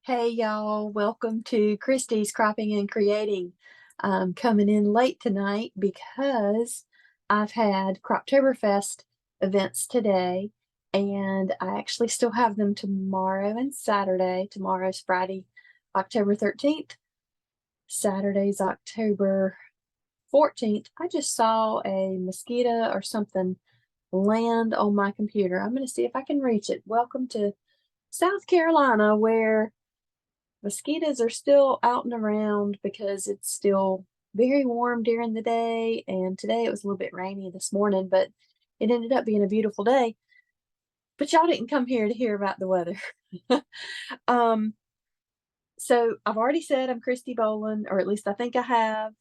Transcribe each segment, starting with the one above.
Hey y'all, welcome to Kristi's Cropping and Creating. I'm coming in late tonight because I've had Croptoberfest events today, and I actually still have them tomorrow and Saturday. Tomorrow's Friday, October 13th. Saturday's October 14th. I just saw a mosquito or something land on my computer. I'm going to see if I can reach it. Welcome to South Carolina, where mosquitoes are still out and around because it's still very warm during the day. And today it was a little bit rainy this morning, but it ended up being a beautiful day. But y'all didn't come here to hear about the weather. um, so I've already said I'm Kristibolin, or at least I think I have.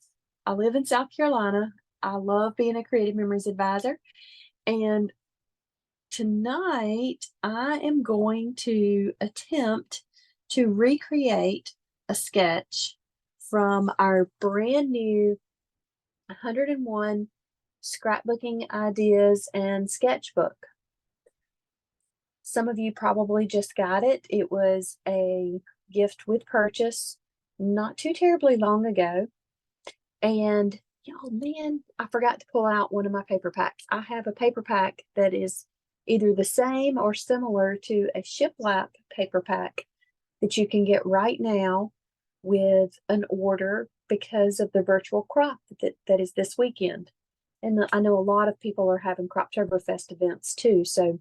I live in South Carolina. I love being a Creative Memories advisor. And tonight I am going to attempt to recreate a sketch from our brand new 101 scrapbooking ideas and sketchbook. Some of you probably just got it. It was a gift with purchase not too terribly long ago. And y'all, man, I forgot to pull out one of my paper packs. I have a paper pack that is either the same or similar to a shiplap paper pack that you can get right now with an order because of the virtual crop that is this weekend. And I know a lot of people are having Croptoberfest events too. So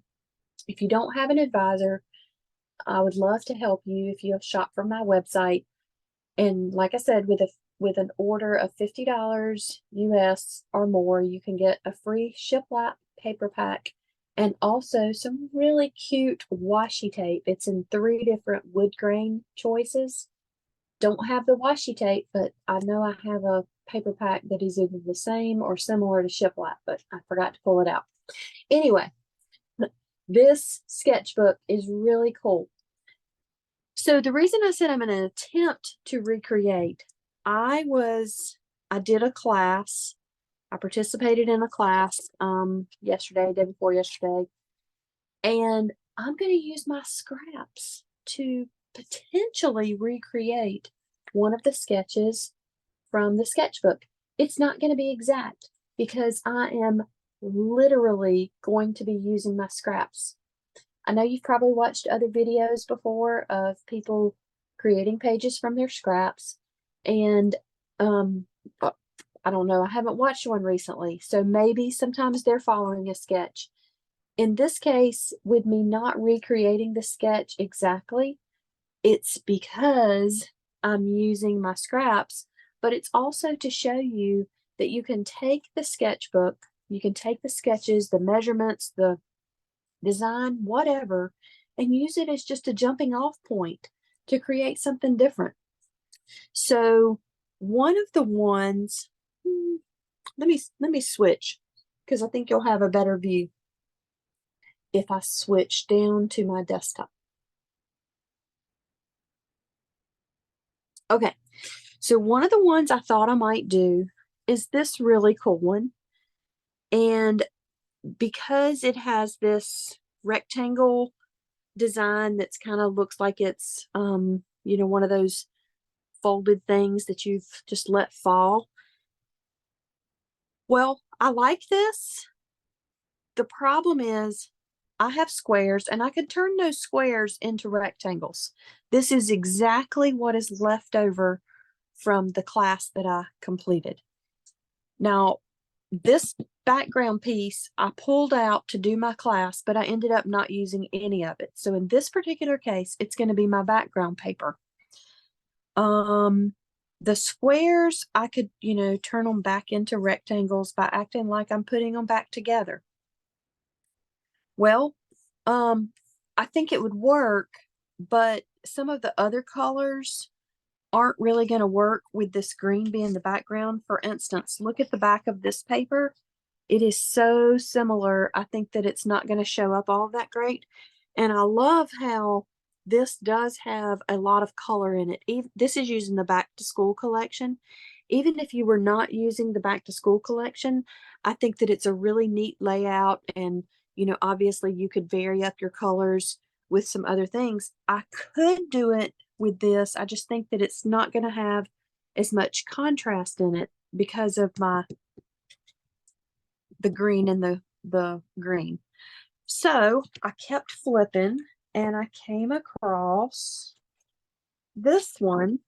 if you don't have an advisor, I would love to help you if you have shopped from my website. And like I said, with an order of $50 US or more, you can get a free shiplap paper pack and also some really cute washi tape. It's in 3 different wood grain choices. Don't have the washi tape, but I know I have a paper pack that is either the same or similar to shiplap, but I forgot to pull it out. Anyway, this sketchbook is really cool. So the reason I said I'm going to attempt to recreate, I did a class. I participated in a class yesterday, day before yesterday, and I'm going to use my scraps to potentially recreate one of the sketches from the sketchbook. It's not going to be exact because I am literally going to be using my scraps. I know you've probably watched other videos before of people creating pages from their scraps, and I don't know, I haven't watched one recently, so maybe sometimes they're following a sketch. In this case, with me not recreating the sketch exactly, it's because I'm using my scraps, but it's also to show you that you can take the sketchbook, you can take the sketches, the measurements, the design, whatever, and use it as just a jumping off point to create something different. So one of the ones, let me switch because I think you'll have a better view if I switch down to my desktop. Okay, so one of the ones I thought I might do is this really cool one. And because it has this rectangle design that's kind of looks like it's one of those folded things that you've just let fall. Well, I like this. The problem is I have squares and I could turn those squares into rectangles. This is exactly what is left over from the class that I completed. Now, this background piece I pulled out to do my class, but I ended up not using any of it. So in this particular case, it's going to be my background paper. The squares, I could, turn them back into rectangles by acting like I'm putting them back together. Well, I think it would work, but some of the other colors aren't really going to work with this green being the background. For instance, look at the back of this paper. It is so similar. I think that it's not going to show up all that great. And I love how this does have a lot of color in it. This is using the back to school collection. Even if you were not using the back to school collection, I think that it's a really neat layout. And, obviously you could vary up your colors with some other things. I could do it with this. I just think that it's not going to have as much contrast in it because of the green and the green. So I kept flipping and I came across this one,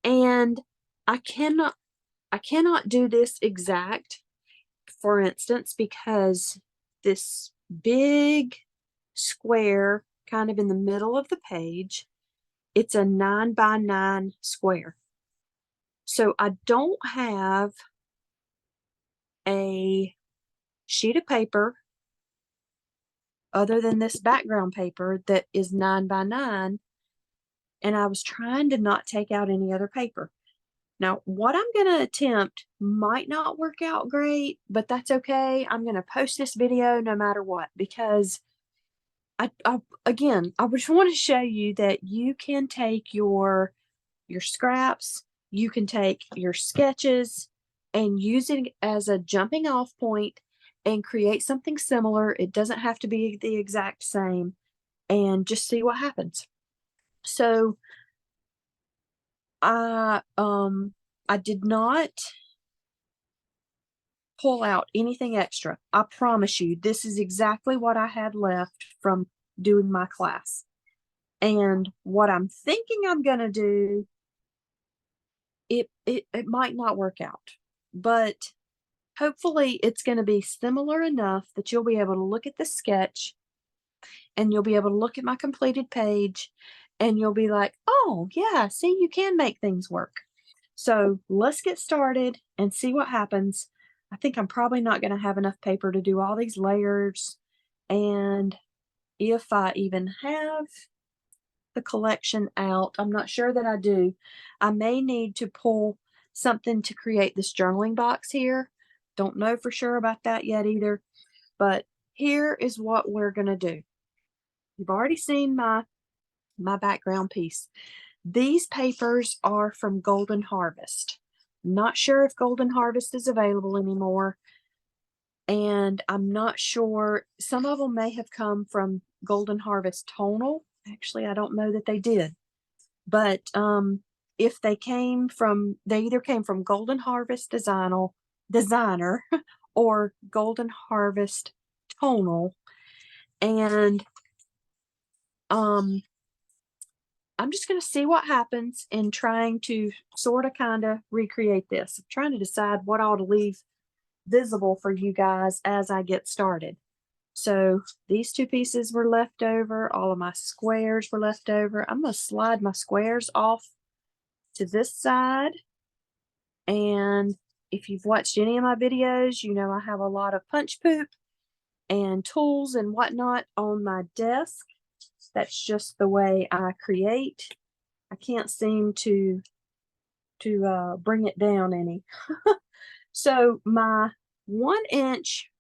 and I cannot do this exact, for instance, because this big square kind of in the middle of the page, it's a 9x9 square. So I don't have a sheet of paper other than this background paper that is 9x9, and I was trying to not take out any other paper. Now, what I'm going to attempt might not work out great, but that's okay. I'm going to post this video no matter what, because again, I just want to show you that you can take your scraps, you can take your sketches and use it as a jumping off point and create something similar. It doesn't have to be the exact same, and just see what happens. So I did not pull out anything extra. I promise you, this is exactly what I had left from doing my class. And what I'm thinking I'm going to do, it might not work out, but hopefully it's going to be similar enough that you'll be able to look at the sketch and you'll be able to look at my completed page and you'll be like, oh yeah, see, you can make things work. So let's get started and see what happens. I think I'm probably not going to have enough paper to do all these layers. And if I even have the collection out, I'm not sure that I do. I may need to pull something to create this journaling box here. Don't know for sure about that yet either. But here is what we're going to do. You've already seen my background piece. These papers are from Golden Harvest. Not sure if Golden Harvest is available anymore. And I'm not sure, some of them may have come from Golden Harvest Tonal. Actually, I don't know that they did. But if they came from, they either came from Golden Harvest Designer or Golden Harvest Tonal. And I'm just going to see what happens in trying to sort of kind of recreate this. I'm trying to decide what I ought to leave visible for you guys as I get started. So these two pieces were left over. All of my squares were left over. I'm going to slide my squares off to this side. And if you've watched any of my videos, you know I have a lot of punch poop and tools and whatnot on my desk. That's just the way I create. I can't seem to bring it down any. So my 1-inch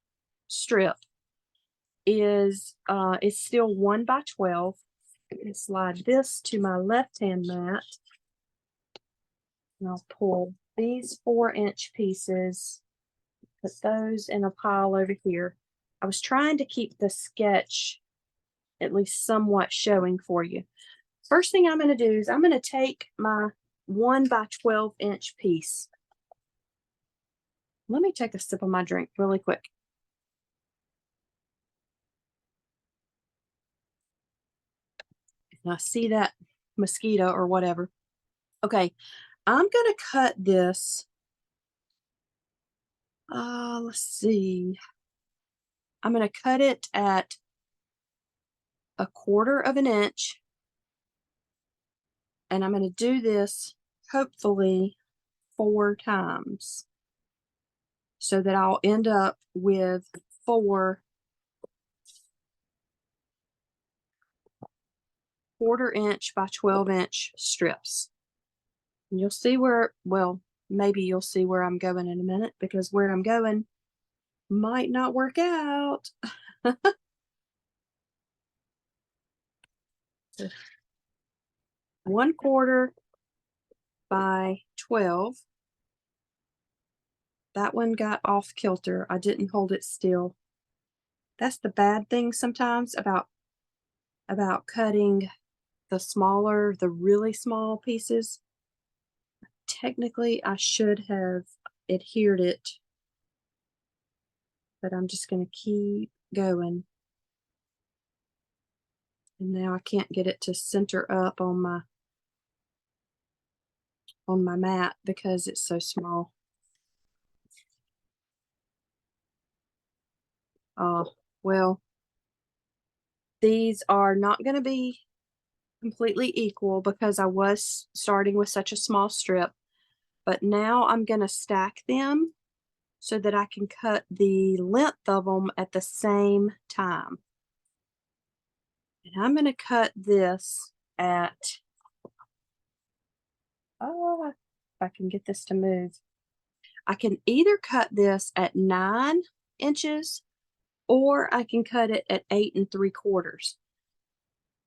strip is it's still 1x12. Slide this to my left-hand mat, and I'll pull these 4-inch pieces, put those in a pile over here. I was trying to keep the sketch at least somewhat showing for you. First thing I'm going to do is I'm going to take my 1x12-inch piece. Let me take a sip of my drink really quick. And I see that mosquito or whatever. Okay, I'm going to cut this. Let's see. I'm going to cut it at 1/4 of an inch. And I'm going to do this hopefully 4 times so that I'll end up with 4 1/4-inch by 12-inch strips. And you'll see where, well, maybe you'll see where I'm going in a minute, because where I'm going might not work out. 1/4 by 12. That one got off kilter. I didn't hold it still. That's the bad thing sometimes about cutting the smaller, the really small pieces. Technically, I should have adhered it, but I'm just going to keep going. And now I can't get it to center up on my mat because it's so small. Well, these are not going to be completely equal because I was starting with such a small strip, but now I'm going to stack them so that I can cut the length of them at the same time. And I'm going to cut this at, oh, if I can get this to move. I can either cut this at 9 inches or I can cut it at 8 3/4.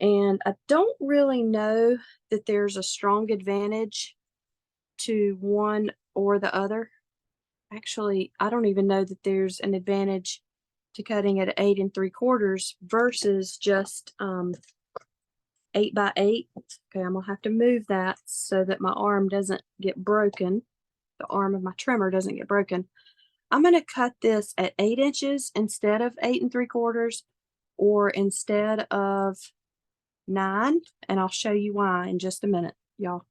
And I don't really know that there's a strong advantage to one or the other. Actually, I don't even know that there's an advantage to cutting at 8 3/4 versus just 8 by 8. Okay, I'm gonna have to move that so that my arm doesn't get broken. The arm of my trimmer doesn't get broken. I'm gonna cut this at 8 inches instead of 8 3/4, or instead of 9, and I'll show you why in just a minute, y'all.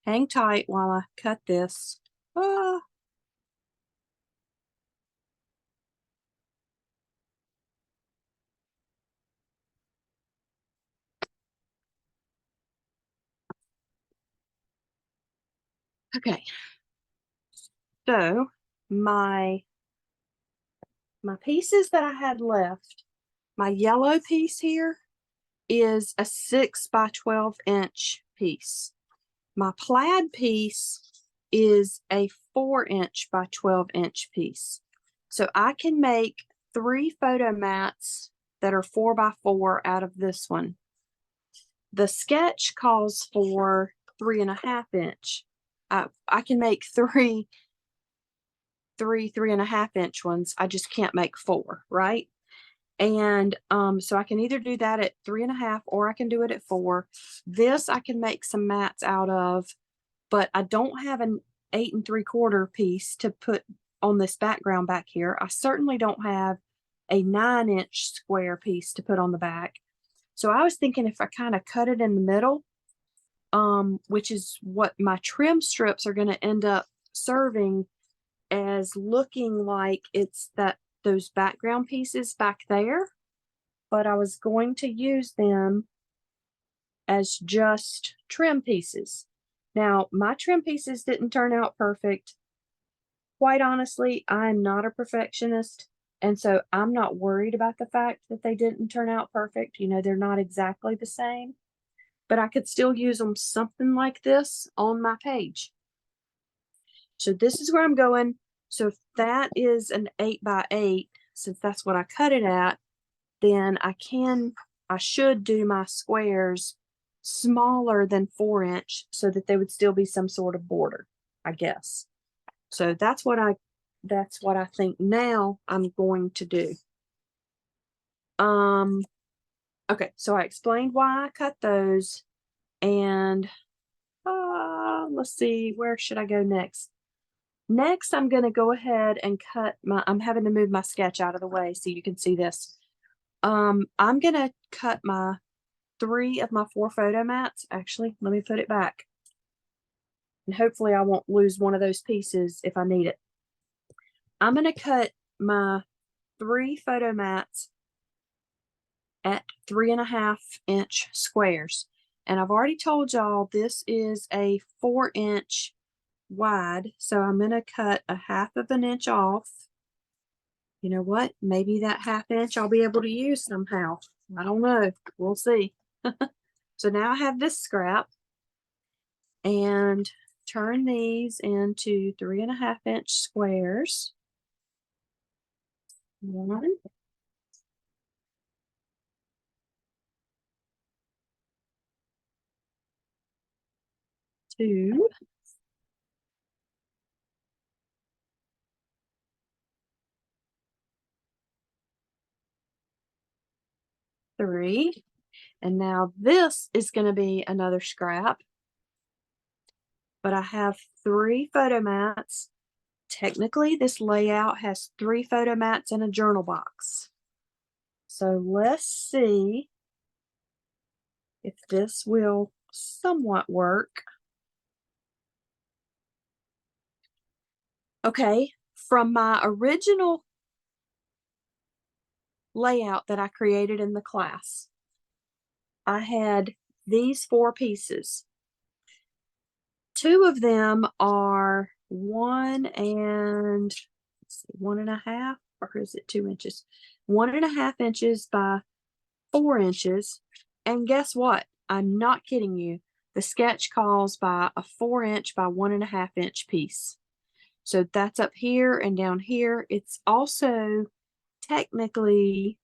Hang tight while I cut this. Ah. Okay, so my pieces that I had left, my yellow piece here is a 6 by 12 inch piece. My plaid piece is a 4 inch by 12 inch piece. So I can make 3 photo mats that are 4 by 4 out of this one. The sketch calls for 3.5 inch. I can make three 3.5 inch ones. I just can't make 4, right? And so I can either do that at 3.5 or I can do it at 4. This I can make some mats out of, but I don't have an 8 3/4 piece to put on this background back here. I certainly don't have a 9-inch square piece to put on the back. So I was thinking if I kind of cut it in the middle, which is what my trim strips are going to end up serving, as looking like it's those background pieces back there, but I was going to use them as just trim pieces. Now, my trim pieces didn't turn out perfect. Quite honestly, I'm not a perfectionist, and so I'm not worried about the fact that they didn't turn out perfect. You know, they're not exactly the same, but I could still use them something like this on my page. So this is where I'm going. So if that is an 8 by 8, since that's what I cut it at, then I should do my squares smaller than 4 inch so that they would still be some sort of border, I guess. So that's what I think now I'm going to do. Okay, so I explained why I cut those, and let's see, where should I go next? Next, I'm going to go ahead and I'm having to move my sketch out of the way so you can see this. I'm going to cut my 3 of my 4 photo mats. Actually, let me put it back. And hopefully I won't lose one of those pieces if I need it. I'm going to cut my 3 photo mats at 3.5 inch squares. And I've already told y'all this is a 4-inch wide. So I'm going to cut a 1/2 inch off. You know what? Maybe that 1/2 inch I'll be able to use somehow. I don't know. We'll see. So now I have this scrap, and turn these into 3.5 inch squares. 1, 2, 3. And now this is going to be another scrap, but I have 3 photo mats. Technically, this layout has 3 photo mats and a journal box. So let's see if this will somewhat work. Okay, from my original layout that I created in the class, I had these 4 pieces. 2 of them are 1.5, or is it 2 inches? 1.5 inches by 4 inches. And guess what? I'm not kidding you. The sketch calls by a 4-inch by 1.5 inch piece. So that's up here and down here. It's also technically,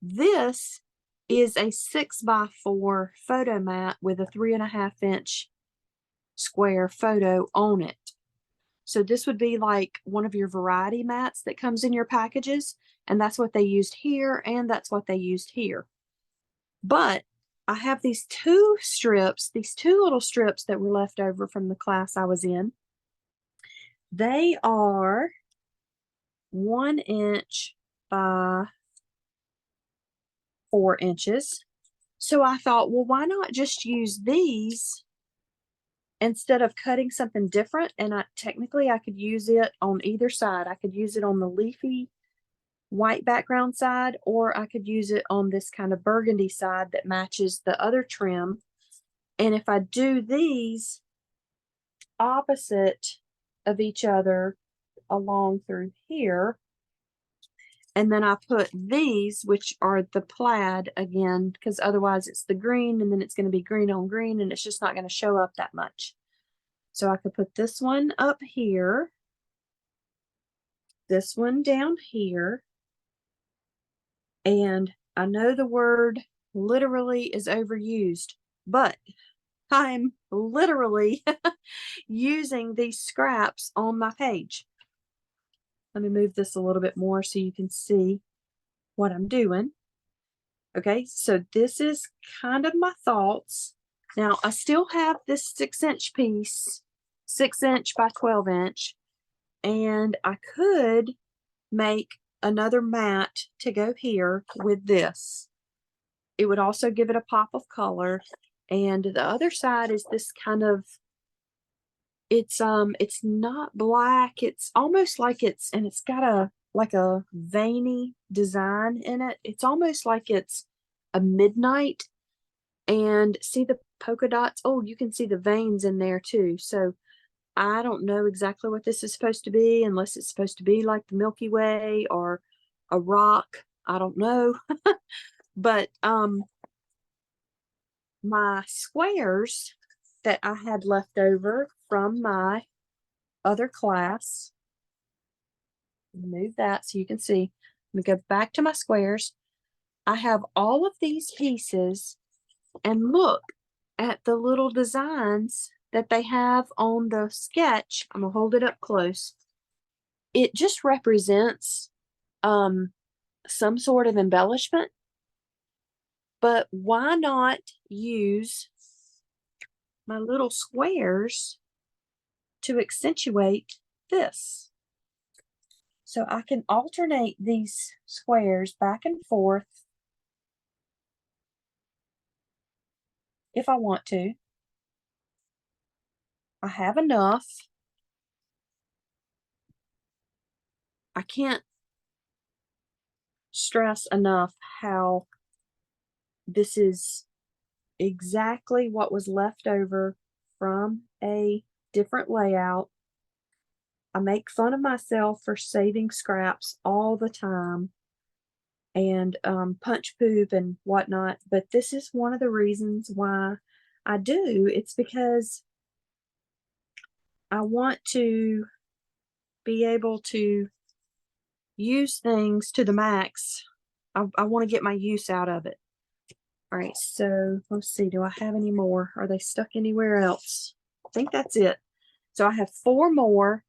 this is a 6x4 photo mat with a 3.5 inch square photo on it. So this would be like one of your variety mats that comes in your packages, and that's what they used here, and that's what they used here. But I have these 2 strips, these 2 little strips that were left over from the class I was in. They are 1 inch by 4 inches. So I thought, well, why not just use these instead of cutting something different? And technically I could use it on either side. I could use it on the leafy white background side, or I could use it on this kind of burgundy side that matches the other trim. And if I do these opposite of each other along through here, and then I put these, which are the plaid again, because otherwise it's the green, and then it's going to be green on green, and it's just not going to show up that much. So I could put this one up here, this one down here, and I know the word literally is overused, but I'm literally using these scraps on my page. Let me move this a little bit more so you can see what I'm doing. Okay, so this is kind of my thoughts. Now, I still have this 6-inch piece, 6-inch by 12-inch, and I could make another mat to go here with this. It would also give it a pop of color. And the other side is this kind of, it's not black, it's almost like it's got a veiny design in it. It's almost like it's a midnight. And see the polka dots? Oh, you can see the veins in there too. So I don't know exactly what this is supposed to be, unless it's supposed to be like the Milky Way or a rock. I don't know. But my squares that I had left over from my other class, move that so you can see. Let me go back to my squares. I have all of these pieces, and look at the little designs that they have on the sketch. I'm gonna hold it up close. It just represents some sort of embellishment, but why not use my little squares to accentuate this? So I can alternate these squares back and forth if I want to. I have enough. I can't stress enough how this is exactly what was left over from a different layout. I make fun of myself for saving scraps all the time and punch poop and whatnot, but this is one of the reasons why I do. It's because I want to be able to use things to the max. I want to get my use out of it. All right, so let's see, do I have any more? Are they stuck anywhere else? I think that's it. So I have 4 more.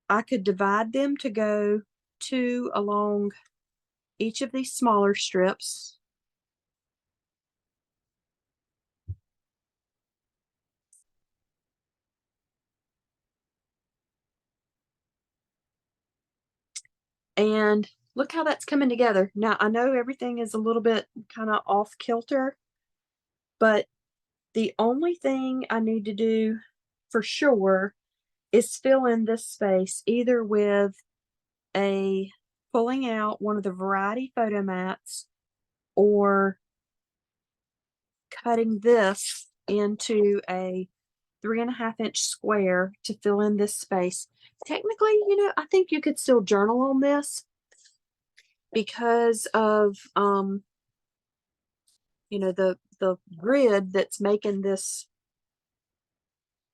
I could divide them to go 2 along each of these smaller strips. And look how that's coming together. Now, I know everything is a little bit kind of off kilter, but the only thing I need to do for sure is fill in this space either with pulling out one of the variety photo mats or cutting this into a 3.5-inch square to fill in this space. Technically, I think you could still journal on this because of the grid that's making this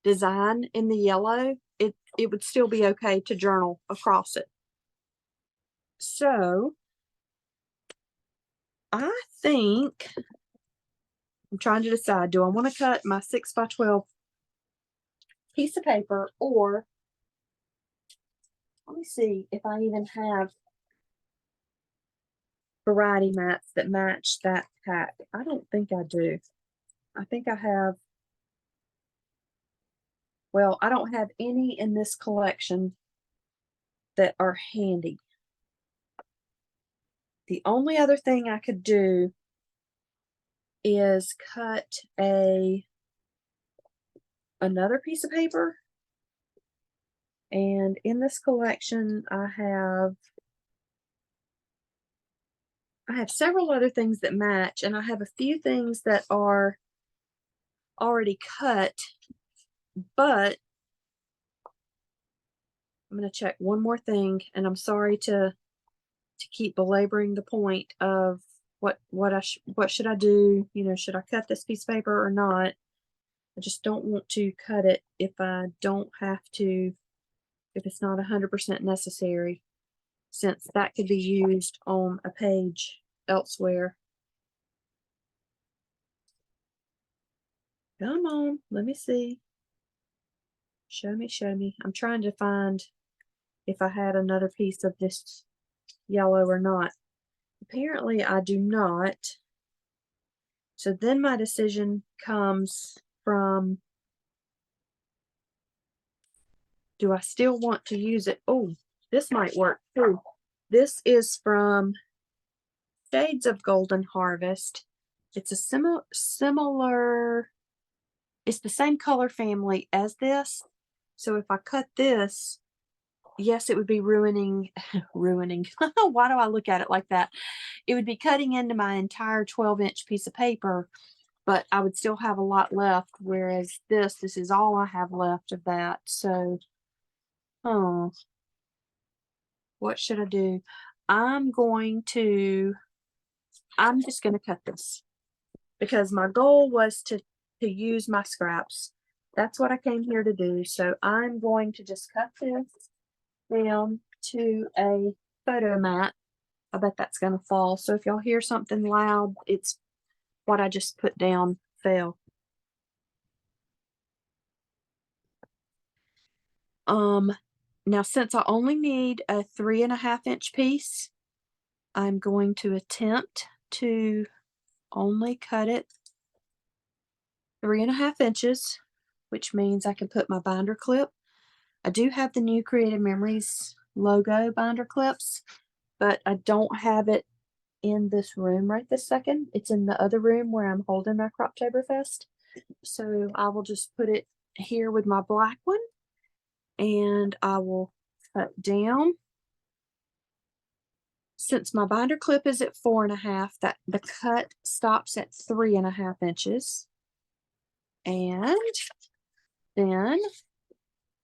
design in the yellow. It would still be okay to journal across it. So I think I'm trying to decide, do I want to cut my 6x12 piece of paper, or let me see if I even have variety mats that match that pack. I don't think I do. I think I have, well, I don't have any in this collection that are handy. The only other thing I could do is cut another piece of paper. And in this collection, I have several other things that match, and I have a few things that are already cut, but I'm going to check one more thing, and I'm sorry to keep belaboring the point of what should I do? Should I cut this piece of paper or not? I just don't want to cut it if I don't have to, if it's not 100% necessary, since that could be used on a page elsewhere. Come on, let me see. Show me, show me. I'm trying to find if I had another piece of this yellow or not. Apparently I do not. So then my decision comes from, do I still want to use it? Oh, this might work too. This is from Shades of Golden Harvest. It's a similar, it's the same color family as this. So if I cut this, yes, it would be ruining. Why do I look at it like that? It would be cutting into my entire 12-inch piece of paper, but I would still have a lot left, whereas this is all I have left of that. So, what should I do? I'm just going to cut this because my goal was to use my scraps. That's what I came here to do. So I'm going to just cut this down to a photo mat. I bet that's going to fall. So if y'all hear something loud, it's what I just put down fell. Now since I only need a 3.5-inch piece, I'm going to attempt to only cut it 3.5 inches, which means I can put my binder clip. I do have the new Creative Memories logo binder clips, but I don't have it in this room right this second. It's in the other room where I'm holding my Croptoberfest. So I will just put it here with my black one, and I will cut down. Since my binder clip is at 4.5, that the cut stops at 3.5 inches. And then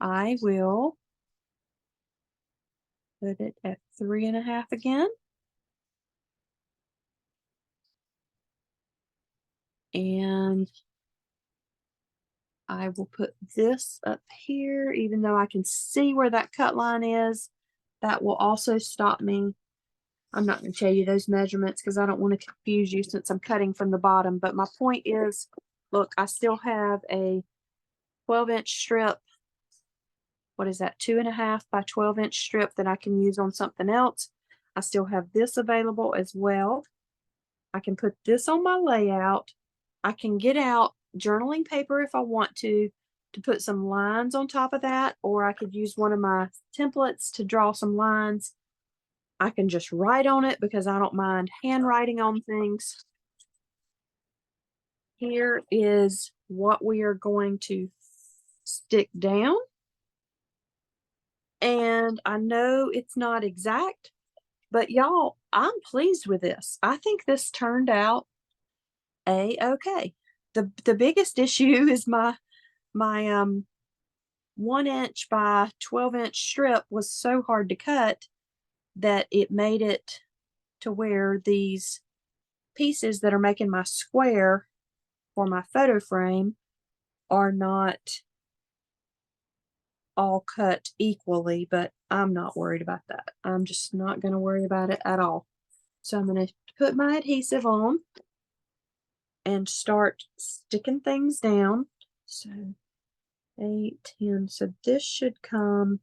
I will put it at 3.5 again. And I will put this up here, even though I can see where that cut line is. That will also stop me. I'm not going to tell you those measurements because I don't want to confuse you since I'm cutting from the bottom. But my point is, look, I still have a 12-inch strip. What is that? 2.5 by 12-inch strip that I can use on something else. I still have this available as well. I can put this on my layout. I can get out journaling paper if I want to put some lines on top of that, or I could use one of my templates to draw some lines. I can just write on it because I don't mind handwriting on things. Here is what we are going to stick down. And I know it's not exact, but y'all, I'm pleased with this. I think this turned out a-okay. The biggest issue is my 1" by 12" strip was so hard to cut that it made it to where these pieces that are making my square for my photo frame are not all cut equally, but I'm not worried about that. I'm just not going to worry about it at all. So I'm going to put my adhesive on and start sticking things down. So 8, 10. So this should come.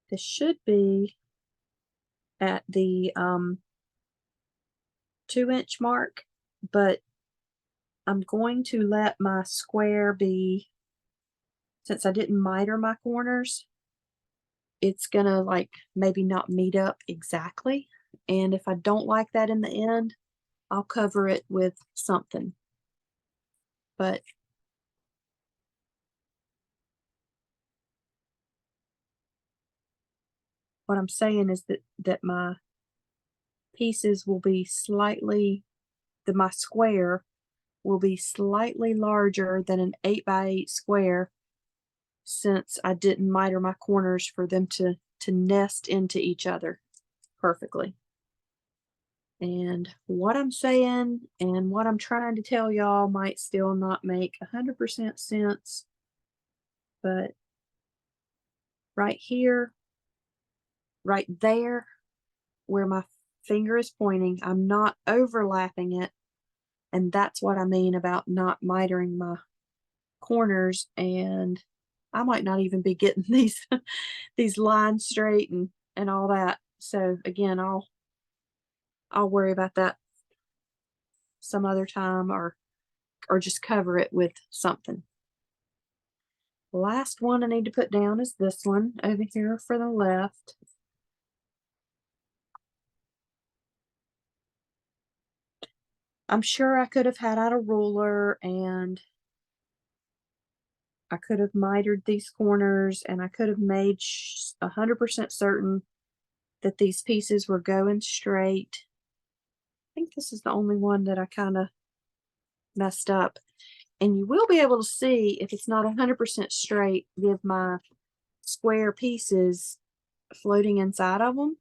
This should be at the 2" mark, but I'm going to let my square be, since I didn't miter my corners, it's gonna like maybe not meet up exactly. And if I don't like that in the end, I'll cover it with something. But what I'm saying is that my pieces will be slightly, my square will be slightly larger than an 8 by 8 square, since I didn't miter my corners for them to nest into each other perfectly. And what I'm saying and what I'm trying to tell y'all might still not make 100% sense, but right here, right there, where my finger is pointing, I'm not overlapping it. And that's what I mean about not mitering my corners. And I might not even be getting these these lines straight and all that. So again, I'll worry about that some other time, or just cover it with something. The last one I need to put down is this one over here for the left. I'm sure I could have had out a ruler and I could have mitered these corners, and I could have made 100% certain that these pieces were going straight. I think this is the only one that I kind of messed up. And you will be able to see if it's not 100% straight with my square pieces floating inside of them.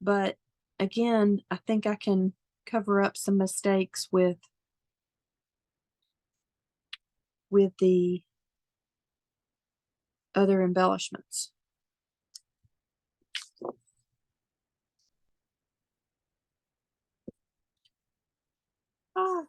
But again, I think I can cover up some mistakes with the other embellishments. Ah.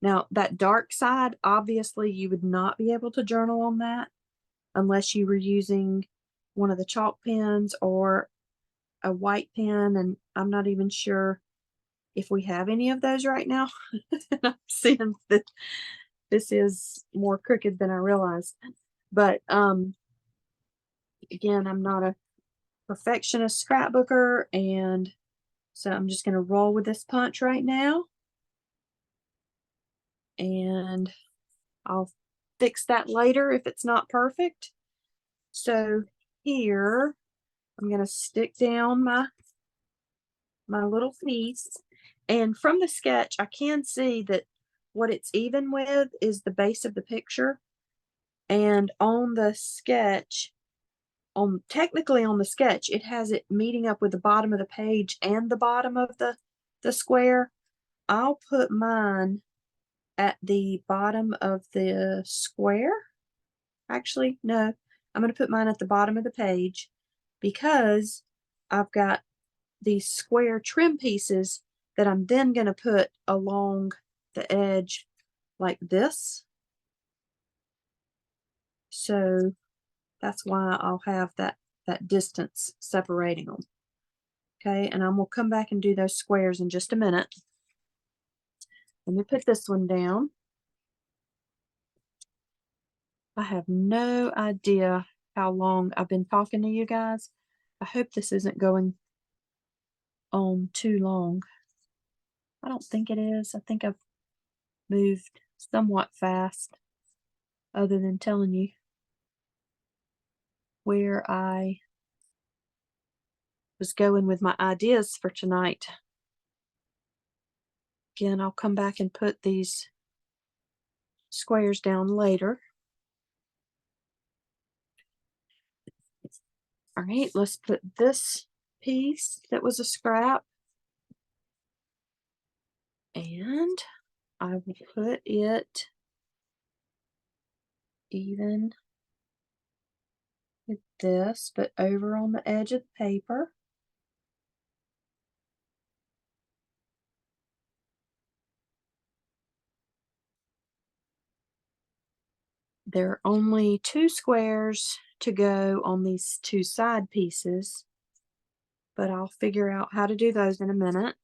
Now, that dark side, obviously you would not be able to journal on that unless you were using one of the chalk pens or a white pen, and I'm not even sure if we have any of those right now. I'm seeing that this is more crooked than I realized. But again, I'm not a perfectionist scrapbooker, and so I'm just going to roll with this punch right now. And I'll fix that later if it's not perfect. So here, I'm going to stick down my little piece. And from the sketch, I can see that what it's even with is the base of the picture. And on the sketch, technically on the sketch, it has it meeting up with the bottom of the page and the bottom of the square. I'll put mine at the bottom of the square. Actually, no, I'm going to put mine at the bottom of the page because I've got these square trim pieces that I'm then going to put along the edge like this. So that's why I'll have that distance separating them. Okay, and I'm going to come back and do those squares in just a minute. Let me put this one down. I have no idea how long I've been talking to you guys. I hope this isn't going on too long. I don't think it is. I think I've moved somewhat fast, other than telling you where I was going with my ideas for tonight. Again, I'll come back and put these squares down later. All right, let's put this piece that was a scrap, and I will put it even with this, but over on the edge of the paper. There are only 2 squares to go on these 2 side pieces, but I'll figure out how to do those in a minute.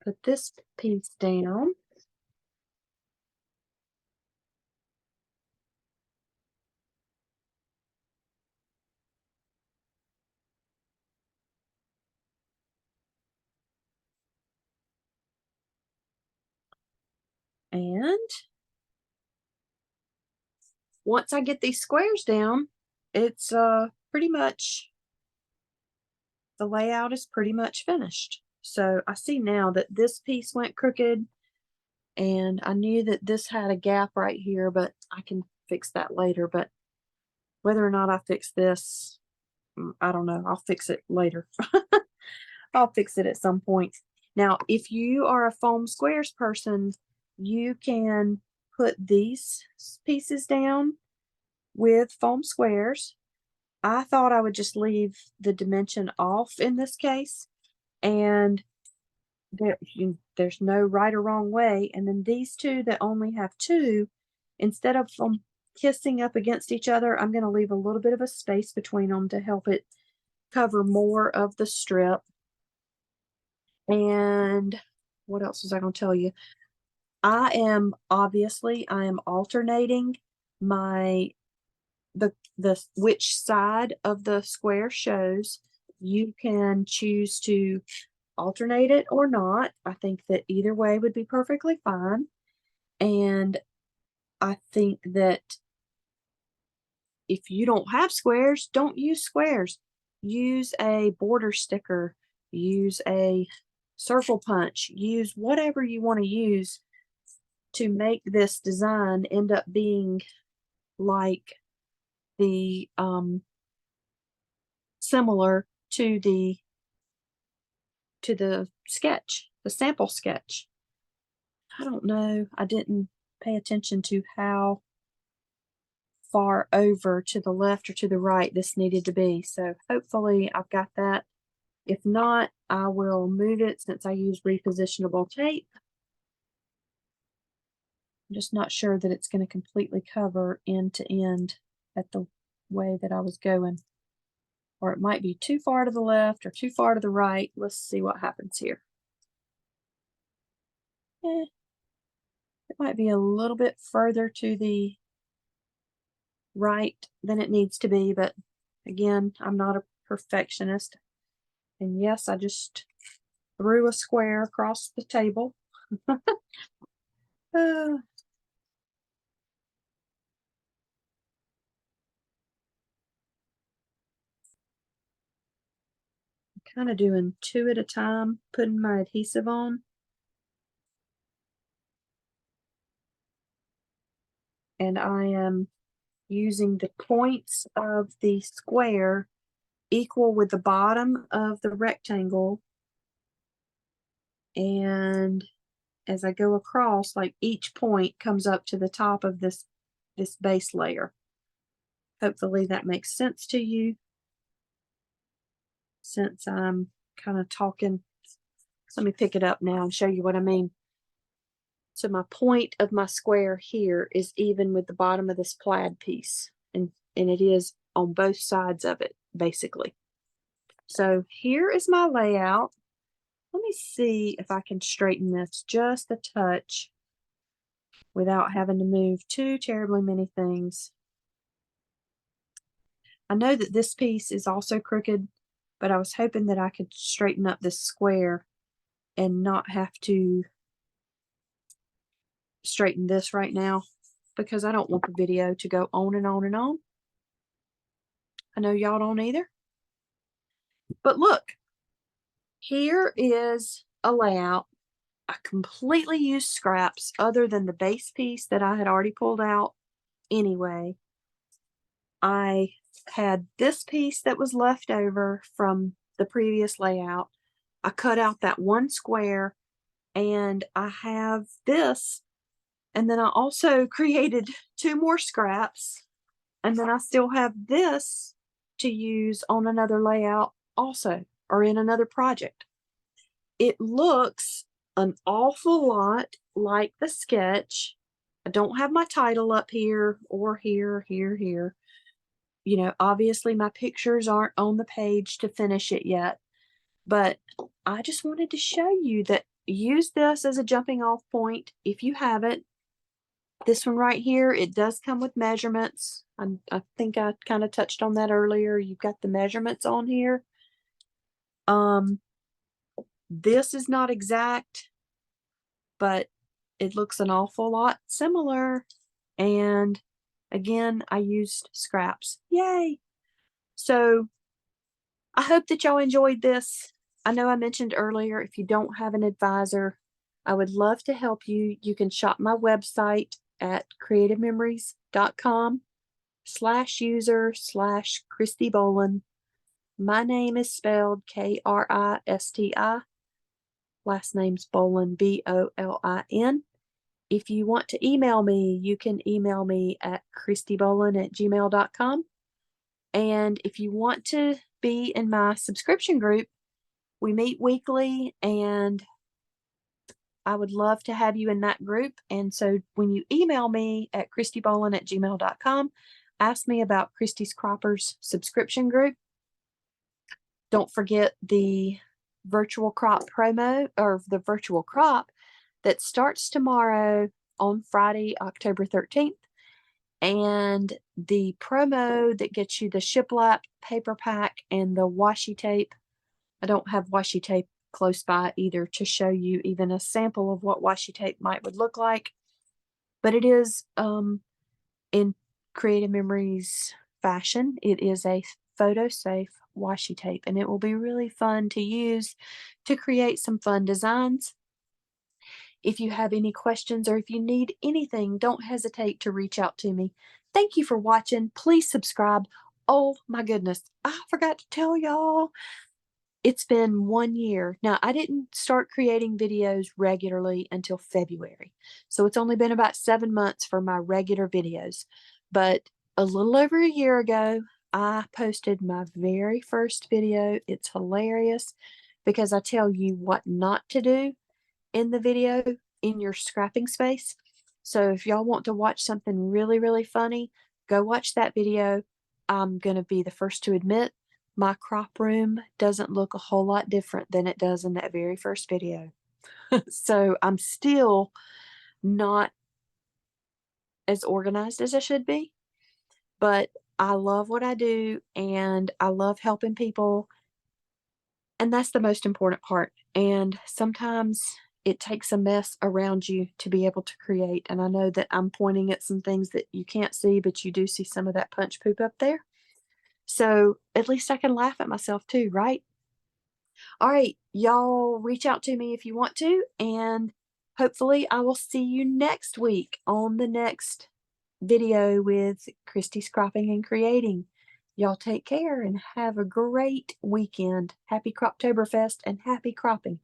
Put this piece down. And once I get these squares down, it's pretty much, the layout is pretty much finished. So I see now that this piece went crooked, and I knew that this had a gap right here, but I can fix that later. But whether or not I fix this, I don't know. I'll fix it later. I'll fix it at some point. Now, if you are a foam squares person, you can put these pieces down with foam squares. I thought I would just leave the dimension off in this case, and there's no right or wrong way. And then these two that only have 2, instead of them kissing up against each other, I'm going to leave a little bit of a space between them to help it cover more of the strip. And what else was I going to tell you? I am alternating the which side of the square shows. You can choose to alternate it or not. I think that either way would be perfectly fine. And I think that if you don't have squares, don't use squares. Use a border sticker, use a circle punch, use whatever you want to use to make this design end up being like the similar to the sketch, the sample sketch. I don't know. I didn't pay attention to how far over to the left or to the right this needed to be. So hopefully I've got that. If not, I will move it since I use repositionable tape. I'm just not sure that it's going to completely cover end to end at the way that I was going. Or it might be too far to the left or too far to the right. Let's see what happens here. It might be a little bit further to the right than it needs to be, but again, I'm not a perfectionist. And yes, I just threw a square across the table. Kind of doing 2 at a time, putting my adhesive on. And I am using the points of the square equal with the bottom of the rectangle. And as I go across, like each point comes up to the top of this base layer. Hopefully that makes sense to you, since I'm kind of talking. Let me pick it up now and show you what I mean. So my point of my square here is even with the bottom of this plaid piece, and it is on both sides of it, basically. So here is my layout. Let me see if I can straighten this just a touch without having to move too terribly many things. I know that this piece is also crooked, but I was hoping that I could straighten up this square and not have to straighten this right now, because I don't want the video to go on and on and on. I know y'all don't either. But look, here is a layout. I completely used scraps other than the base piece that I had already pulled out anyway. I had this piece that was left over from the previous layout. I cut out that one square, and I have this, and then I also created 2 more scraps, and then I still have this to use on another layout also, or in another project. It looks an awful lot like the sketch. I don't have my title up here or here. You know, obviously my pictures aren't on the page to finish it yet, but I just wanted to show you that use this as a jumping off point if you have it. This one right here, it does come with measurements. I think I kind of touched on that earlier. You've got the measurements on here. This is not exact, but it looks an awful lot similar. And again, I used scraps. Yay! So I hope that y'all enjoyed this. I know I mentioned earlier, if you don't have an advisor, I would love to help you. You can shop my website at creativememories.com/user/kristibolin. My name is spelled Kristi. Last name's Bolin, Bolin. If you want to email me, you can email me at kristibolin@gmail.com. And if you want to be in my subscription group, we meet weekly, and I would love to have you in that group. And so when you email me at kristibolin@gmail.com, ask me about Kristi's Croppers subscription group. Don't forget the virtual crop promo, or the virtual crop that starts tomorrow on Friday, October 13th. And the promo that gets you the shiplap paper pack and the washi tape. I don't have washi tape close by either to show you even a sample of what washi tape would look like, but it is in Creative Memories fashion. It is a photo safe washi tape, and it will be really fun to use to create some fun designs. If you have any questions or if you need anything, don't hesitate to reach out to me. Thank you for watching. Please subscribe. Oh my goodness, I forgot to tell y'all, it's been 1 year. Now, I didn't start creating videos regularly until February, so it's only been about 7 months for my regular videos. But a little over a year ago, I posted my very first video. It's hilarious because I tell you what not to do in the video in your scrapping space. So if y'all want to watch something really, really funny, go watch that video. I'm going to be the first to admit my crop room doesn't look a whole lot different than it does in that very first video. So I'm still not as organized as I should be, but I love what I do and I love helping people. And that's the most important part. And sometimes it takes a mess around you to be able to create. And I know that I'm pointing at some things that you can't see, but you do see some of that punch poop up there. So at least I can laugh at myself too, right? All right, y'all reach out to me if you want to, and hopefully I will see you next week on the next video with Kristi's Cropping and Creating. Y'all take care and have a great weekend. Happy Croptoberfest and happy cropping.